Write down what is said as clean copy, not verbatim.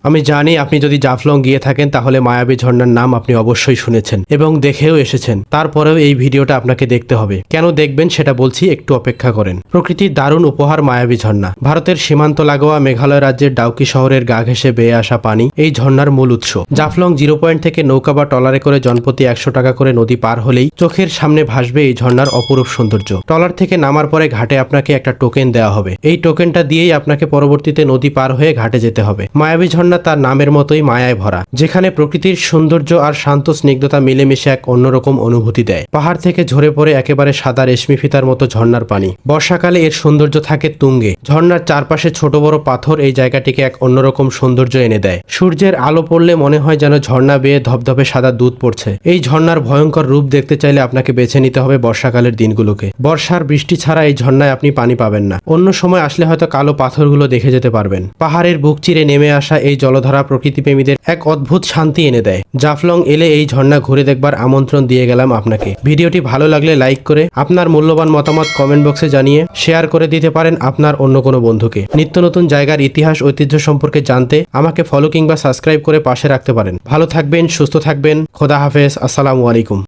আমি জানি আপনি যদি জাফলং গিয়ে থাকেন তাহলে মায়াবী ঝর্ণার নাম আপনি অবশ্যই শুনেছেন এবং দেখেও এসেছেন। তারপরেও এই ভিডিওটা আপনাকে দেখতে হবে। কেন দেখবেন সেটা বলছি, একটু অপেক্ষা করেন। প্রকৃতির দারুণ উপহার মায়াবী ঝর্ণা। ভারতের সীমান্ত লাগোয়া মেঘালয় রাজ্যের ডাউকি শহরের গা ঘেঁষে বেয়ে আসা পানি এই ঝর্ণার মূল উৎস। জাফলং 0 পয়েন্ট থেকে নৌকা বা ট্রলারে করে জনপ্রতি 100 টাকা করে নদী পার হলেই চোখের সামনে ভাসবে এই ঝর্ণার অপরূপ সৌন্দর্য। ট্রলার থেকে নামার পরে ঘাটে আপনাকে একটা টোকেন দেওয়া হবে। এই টোকেনটা দিয়েই আপনাকে পরবর্তীতে নদী পার হয়ে ঘাটে যেতে হবে। মায়াবী ঝর্ণা তার নামের মতোই মায়ায় ভরা, যেখানে প্রকৃতির সৌন্দর্য আর শান্ত স্নিগ্ধতা মিলেমিশে এক অন্যরকম অনুভূতি দেয়। পাহাড় থেকে ঝরে পড়ে একেবারে সাদা রেশমি ফিতার মতো ঝর্ণার পানি। বর্ষাকালে এর সৌন্দর্য থাকে তুঙ্গে। ঝর্ণার চারপাশে ছোট বড় পাথর এই জায়গাটিকে এক অন্যরকম সৌন্দর্য এনে দেয়। সূর্যের আলো পড়লে মনে হয় যেন ঝর্ণা বেয়ে ধপধপে সাদা দুধ পড়ছে। এই ঝর্ণার ভয়ঙ্কর রূপ দেখতে চাইলে আপনাকে বেছে নিতে হবে বর্ষাকালের দিনগুলোকে। বর্ষার বৃষ্টি ছাড়া এই ঝর্ণায় আপনি পানি পাবেন না। অন্য সময় আসলে হয়তো কালো পাথরগুলো দেখে যেতে পারবেন। পাহাড়ের বুক চিরে নেমে আসা এই জলধারা প্রকৃতিপ্রেমীদের এক অদ্ভুত শান্তি এনে দেয়। জাফলং এলে এই ঝর্ণা ঘুরে দেখবার আমন্ত্রণ দিয়ে গেলাম আপনাকে। ভিডিওটি ভালো লাগলে লাইক করে আপনার মূল্যবান মতামত কমেন্ট বক্সে জানিয়ে শেয়ার করে দিতে পারেন আপনার অন্য কোনো বন্ধুকে। নিত্য নতুন জায়গার ইতিহাস ঐতিহ্য সম্পর্কে জানতে আমাকে ফলো কিংবা সাবস্ক্রাইব করে পাশে রাখতে পারেন। ভালো থাকবেন, সুস্থ থাকবেন। খোদা হাফেজ। আসসালামু আলাইকুম।